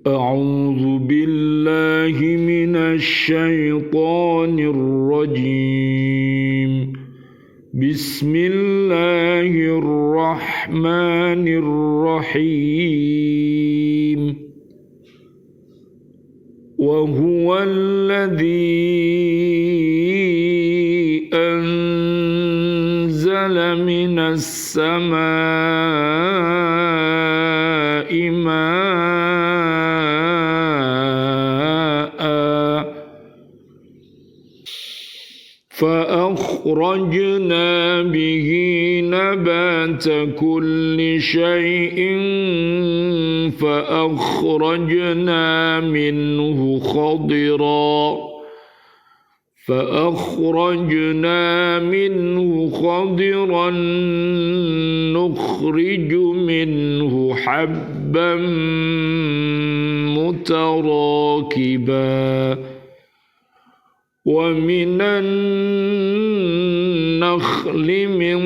أعوذ بالله من الشيطان الرجيم بسم الله الرحمن الرحيم وهو الذي أنزل من السماء ماء فأخرجنا به نبات كل شيء فأخرجنا منه خضرا نخرج منه حبا متراكبا ومن النخل من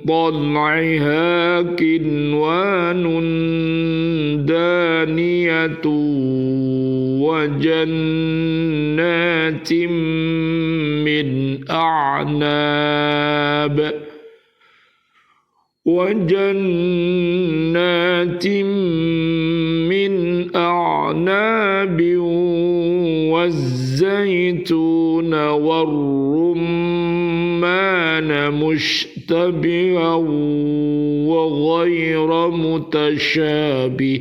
طلعها كنوان دانية وجنات من أعناب والزيتون والرمان مشتبها وغير متشابه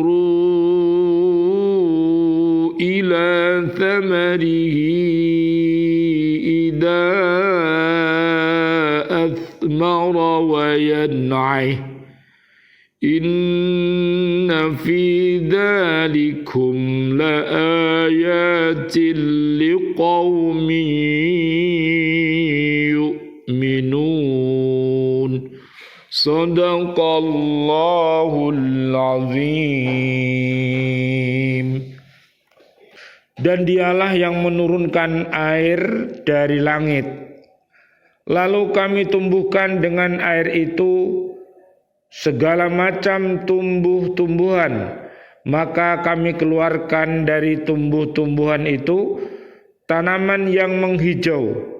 انظروا إلى ثمره إذا أثمر وينعه إن في ذلكم لآيات لقوم يؤمنون Sadaqallahul azim. Dan dialah yang menurunkan air dari langit. Lalu kami tumbuhkan dengan air itu segala macam tumbuh-tumbuhan. Maka kami keluarkan dari tumbuh-tumbuhan itu tanaman yang menghijau.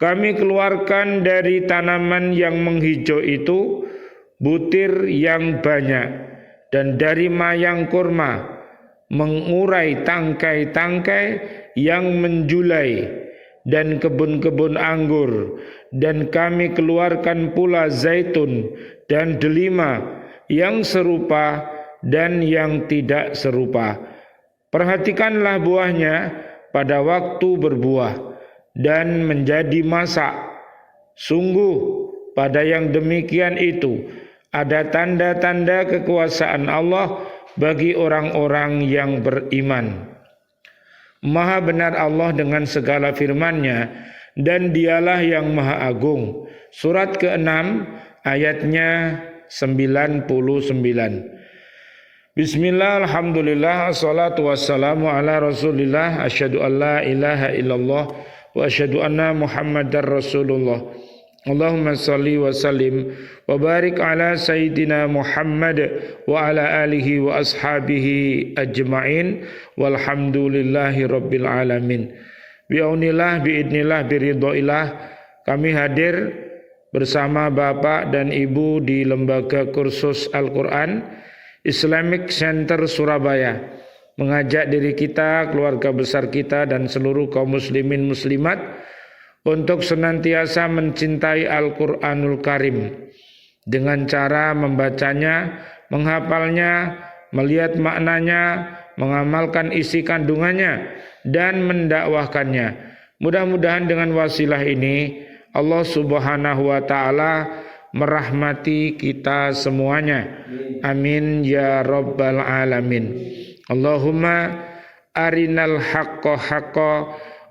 Kami keluarkan dari tanaman yang menghijau itu butir yang banyak, dan dari mayang kurma mengurai tangkai-tangkai yang menjulai, dan kebun-kebun anggur. Dan kami keluarkan pula zaitun dan delima yang serupa dan yang tidak serupa. Perhatikanlah buahnya pada waktu berbuah dan menjadi masak. Sungguh pada yang demikian itu ada tanda-tanda kekuasaan Allah bagi orang-orang yang beriman. Maha benar Allah dengan segala firman-Nya, dan dialah yang maha agung. Surat ke-6 ayatnya 99. Bismillah, alhamdulillah, assalatu wassalamu ala rasulillah, asyhadu an la ilaha illallah wa asyhadu anna Muhammadar Rasulullah. Allahumma salli wa sallim wa barik ala sayyidina Muhammad wa ala alihi wa ashabihi ajma'in walhamdulillahi rabbil alamin. Bi'aunillah, bi'idnillah, biridhoillah, kami hadir bersama Bapak dan Ibu di Lembaga Kursus Al-Quran Islamic Center Surabaya, mengajak diri kita, keluarga besar kita, dan seluruh kaum muslimin muslimat untuk senantiasa mencintai Al-Quranul Karim dengan cara membacanya, menghafalnya, melihat maknanya, mengamalkan isi kandungannya, dan mendakwahkannya. Mudah-mudahan dengan wasilah ini Allah Subhanahu wa Ta'ala merahmati kita semuanya. Amin ya rabbal alamin. Allahumma arinal haqqa haqqa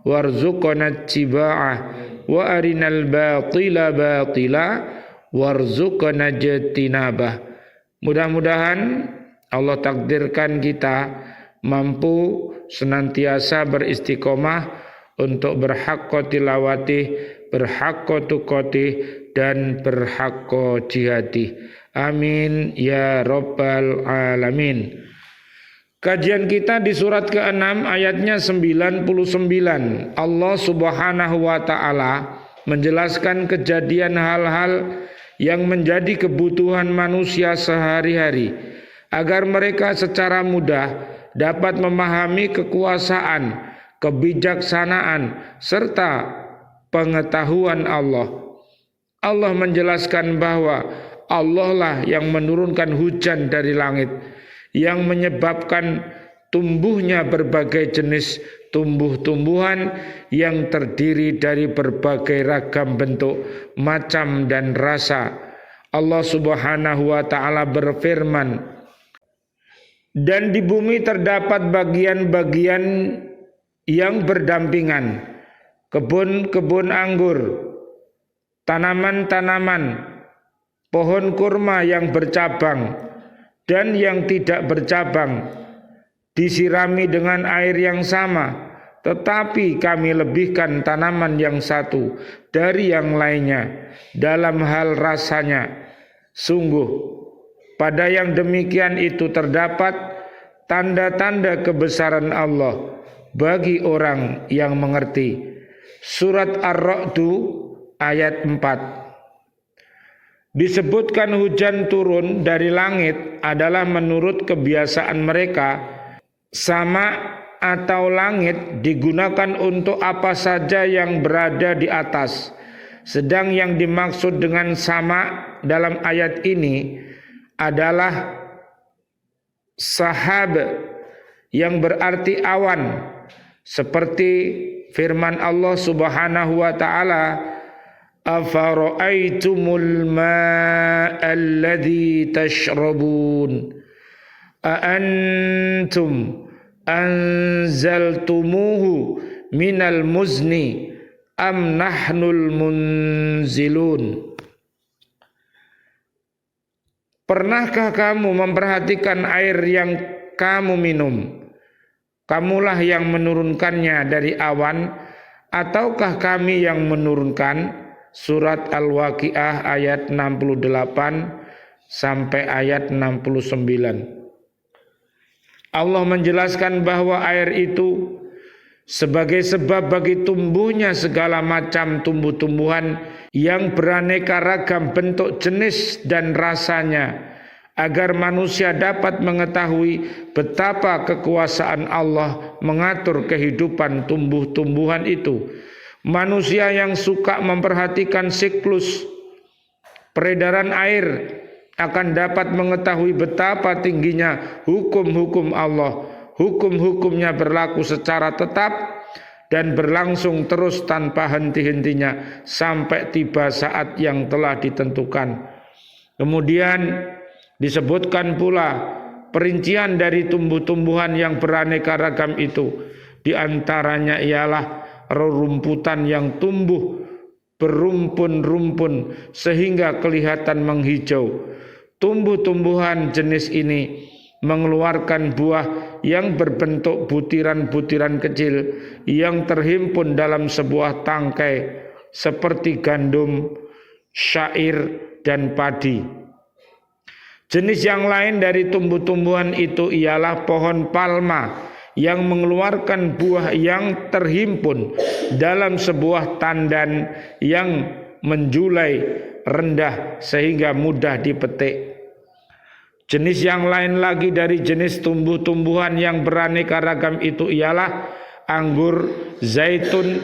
warzuqna ittiba'ah wa arinal batila batila warzuqna ijtinabah. Mudah-mudahan Allah takdirkan kita mampu senantiasa beristiqomah untuk berhaqqa tilawati, berhaqqa tuqati, dan berhaqqa jihadih. Amin ya rabbal alamin. Kajian kita di surat ke-6 ayatnya 99. Allah Subhanahu wa taala menjelaskan kejadian hal-hal yang menjadi kebutuhan manusia sehari-hari agar mereka secara mudah dapat memahami kekuasaan, kebijaksanaan serta pengetahuan Allah. Allah menjelaskan bahwa Allah lah yang menurunkan hujan dari langit, yang menyebabkan tumbuhnya berbagai jenis tumbuh-tumbuhan yang terdiri dari berbagai ragam bentuk, macam dan rasa. Allah Subhanahu wa taala berfirman, dan di bumi terdapat bagian-bagian yang berdampingan, kebun-kebun anggur, tanaman-tanaman, pohon kurma yang bercabang dan yang tidak bercabang, disirami dengan air yang sama, tetapi kami lebihkan tanaman yang satu dari yang lainnya dalam hal rasanya. Sungguh pada yang demikian itu terdapat tanda-tanda kebesaran Allah bagi orang yang mengerti. Surat Ar-Ra'd ayat 4. Disebutkan hujan turun dari langit adalah menurut kebiasaan mereka. Sama atau langit digunakan untuk apa saja yang berada di atas. Sedang yang dimaksud dengan sama dalam ayat ini adalah sahab, yang berarti awan, seperti firman Allah Subhanahu wa taala, afara'aitumul ma'alladzi tashrabun a'antum anzaltumuhu minal muzni am nahnul munzilun. Pernahkah kamu memperhatikan air yang kamu minum? Kamulah yang menurunkannya dari awan, ataukah kami yang menurunkan? Surat Al-Waqiah ayat 68 sampai ayat 69. Allah menjelaskan bahwa air itu sebagai sebab bagi tumbuhnya segala macam tumbuh-tumbuhan yang beraneka ragam bentuk, jenis dan rasanya, agar manusia dapat mengetahui betapa kekuasaan Allah mengatur kehidupan tumbuh-tumbuhan itu. Manusia yang suka memperhatikan siklus peredaran air akan dapat mengetahui betapa tingginya hukum-hukum Allah. Hukum-hukumnya berlaku secara tetap dan berlangsung terus tanpa henti-hentinya sampai tiba saat yang telah ditentukan. Kemudian disebutkan pula perincian dari tumbuh-tumbuhan yang beraneka ragam itu. Di antaranya ialah rerumputan yang tumbuh berumpun-rumpun sehingga kelihatan menghijau. Tumbuh-tumbuhan jenis ini mengeluarkan buah yang berbentuk butiran-butiran kecil yang terhimpun dalam sebuah tangkai seperti gandum, syair, dan padi. Jenis yang lain dari tumbuh-tumbuhan itu ialah pohon palma yang mengeluarkan buah yang terhimpun dalam sebuah tandan yang menjulai rendah sehingga mudah dipetik. Jenis yang lain lagi dari jenis tumbuh-tumbuhan yang beraneka ragam itu ialah anggur, zaitun,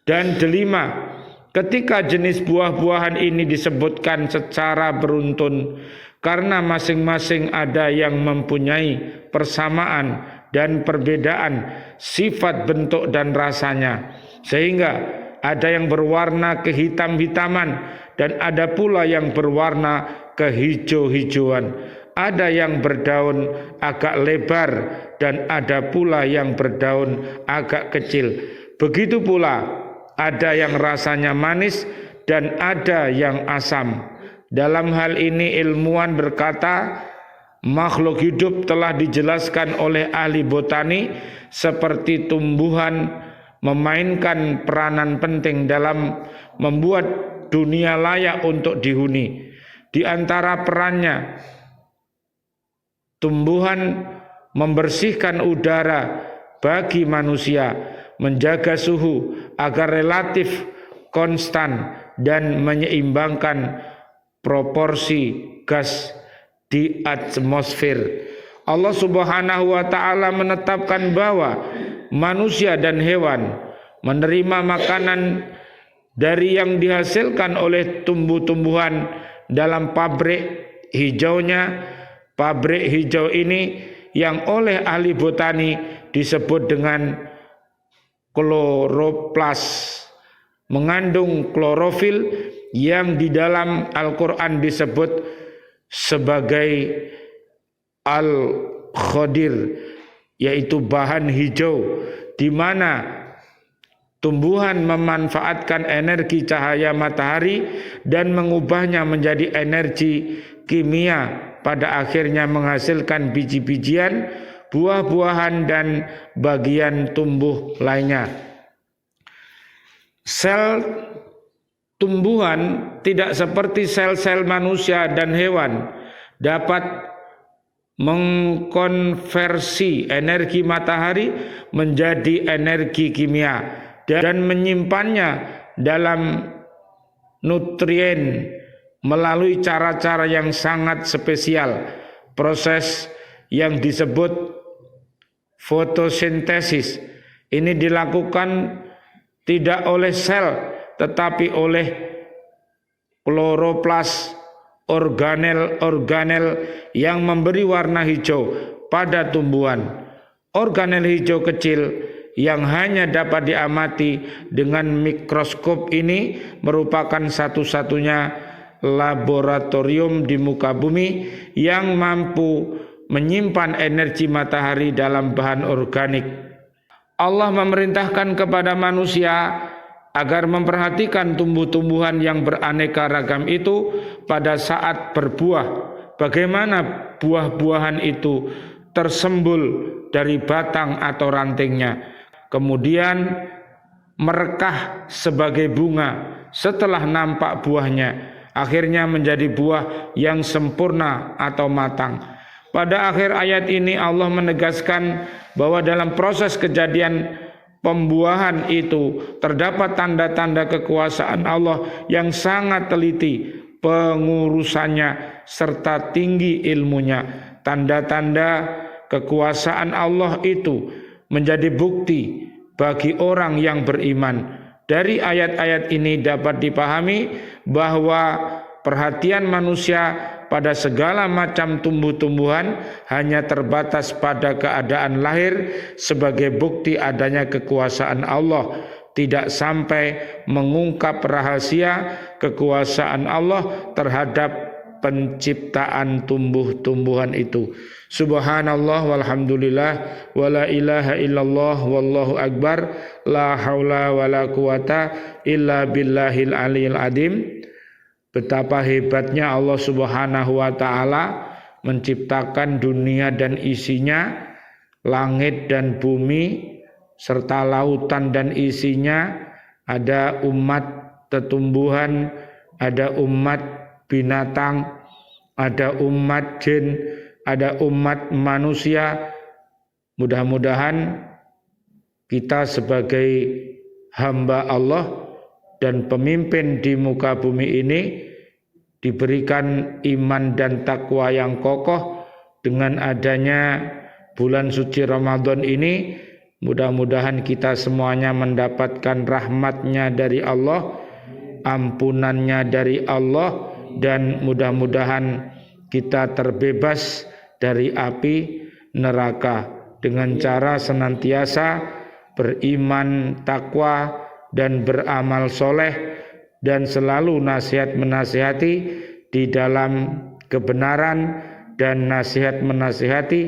dan delima. Ketika jenis buah-buahan ini disebutkan secara beruntun karena masing-masing ada yang mempunyai persamaan dan perbedaan sifat, bentuk, dan rasanya, sehingga ada yang berwarna kehitam-hitaman dan ada pula yang berwarna kehijau-hijauan. Ada yang berdaun agak lebar dan ada pula yang berdaun agak kecil. Begitu pula ada yang rasanya manis dan ada yang asam. Dalam hal ini ilmuwan berkata, makhluk hidup telah dijelaskan oleh ahli botani seperti tumbuhan memainkan peranan penting dalam membuat dunia layak untuk dihuni. Di antara perannya, tumbuhan membersihkan udara bagi manusia, menjaga suhu agar relatif konstan dan menyeimbangkan proporsi gas di atmosfer. Allah Subhanahu wa taala menetapkan bahwa manusia dan hewan menerima makanan dari yang dihasilkan oleh tumbuh-tumbuhan dalam pabrik hijaunya. Pabrik hijau ini yang oleh ahli botani disebut dengan kloroplas, mengandung klorofil yang di dalam Al-Quran disebut sebagai al-khadir, yaitu bahan hijau, di mana tumbuhan memanfaatkan energi cahaya matahari dan mengubahnya menjadi energi kimia, pada akhirnya menghasilkan biji-bijian, buah-buahan dan bagian tumbuh lainnya. Sel tumbuhan tidak seperti sel-sel manusia dan hewan, dapat mengkonversi energi matahari menjadi energi kimia dan menyimpannya dalam nutrien melalui cara-cara yang sangat spesial. Proses yang disebut fotosintesis ini dilakukan tidak oleh sel tetapi oleh kloroplas, organel yang memberi warna hijau pada tumbuhan. Organel hijau kecil yang hanya dapat diamati dengan mikroskop ini merupakan satu-satunya laboratorium di muka bumi yang mampu menyimpan energi matahari dalam bahan organik. Allah memerintahkan kepada manusia agar memperhatikan tumbuh-tumbuhan yang beraneka ragam itu pada saat berbuah. Bagaimana buah-buahan itu tersembul dari batang atau rantingnya, kemudian merekah sebagai bunga setelah nampak buahnya, akhirnya menjadi buah yang sempurna atau matang. Pada akhir ayat ini Allah menegaskan bahwa dalam proses kejadian pembuahan itu terdapat tanda-tanda kekuasaan Allah yang sangat teliti pengurusannya serta tinggi ilmunya. Tanda-tanda kekuasaan Allah itu menjadi bukti bagi orang yang beriman. Dari ayat-ayat ini dapat dipahami bahwa perhatian manusia pada segala macam tumbuh-tumbuhan hanya terbatas pada keadaan lahir sebagai bukti adanya kekuasaan Allah, tidak sampai mengungkap rahasia kekuasaan Allah terhadap penciptaan tumbuh-tumbuhan itu. Subhanallah walhamdulillah wala ilaha illallah wallahu akbar la haula wala quwata illa billahil aliyil adim. Betapa hebatnya Allah Subhanahu wa taala menciptakan dunia dan isinya, langit dan bumi serta lautan dan isinya. Ada umat tetumbuhan, ada umat binatang, ada umat jin, ada umat manusia. Mudah-mudahan kita sebagai hamba Allah dan pemimpin di muka bumi ini diberikan iman dan takwa yang kokoh dengan adanya bulan suci Ramadan ini. Mudah-mudahan kita semuanya mendapatkan rahmatnya dari Allah, ampunannya dari Allah, dan mudah-mudahan kita terbebas dari api neraka dengan cara senantiasa beriman, takwa, dan beramal soleh, dan selalu nasihat menasihati di dalam kebenaran dan nasihat menasihati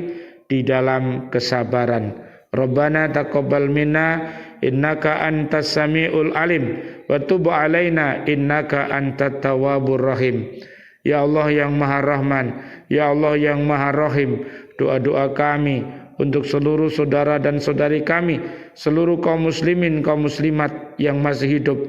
di dalam kesabaran. Rabbana taqabbal minna innaka antas samiul alim wa tub alaina innaka antat tawwabur rahim. Ya Allah yang Maha Rahman, ya Allah yang Maha Rahim, doa-doa kami untuk seluruh saudara dan saudari kami, seluruh kaum muslimin, kaum muslimat yang masih hidup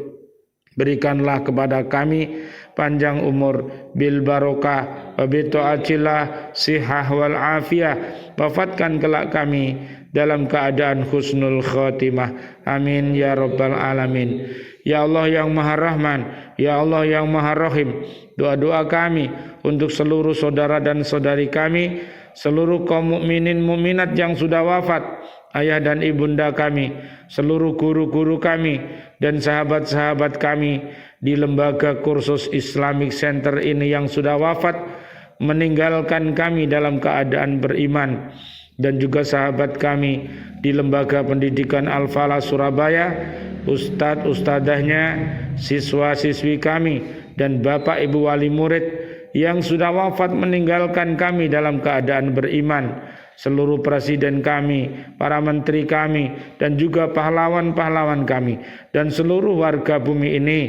Berikanlah kepada kami panjang umur bil barokah wa bi taatillah sihah wal afiyah. Wafatkan kelak kami dalam keadaan husnul khotimah. Amin ya rabbal alamin. Ya Allah yang Maha Rahman, ya Allah yang Maha Rahim, doa-doa kami untuk seluruh saudara dan saudari kami, seluruh kaum mukminin mukminat yang sudah wafat, ayah dan ibunda kami, seluruh guru-guru kami dan sahabat-sahabat kami di lembaga kursus Islamic Center ini yang sudah wafat meninggalkan kami dalam keadaan beriman, dan juga sahabat kami di lembaga pendidikan Al-Falah Surabaya, ustadz-ustadzahnya, siswa-siswi kami dan bapak ibu wali murid yang sudah wafat meninggalkan kami dalam keadaan beriman, seluruh presiden kami, para menteri kami, dan juga pahlawan-pahlawan kami, dan seluruh warga bumi ini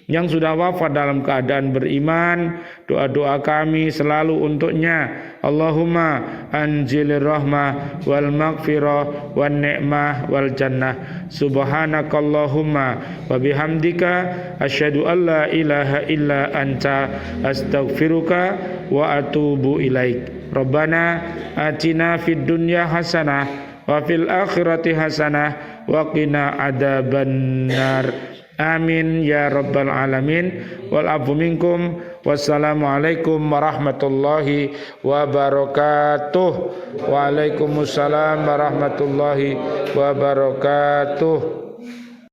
yang sudah wafat dalam keadaan beriman. Doa-doa kami selalu untuknya. Allahumma anzilir rahmah wal maghfirah wan ni'mah wal jannah. Subhanakallahumma wa bihamdika asyhadu an la ilaha illa anta astaghfiruka wa atubu ilaik. Rabbana atina fid dunya hasanah wa fil akhirati hasanah wa qina adzabannar. Amin ya rabbal alamin. Wal afu minkum. Wassalamualaikum warahmatullahi wabarakatuh. Waalaikumsalam warahmatullahi wabarakatuh.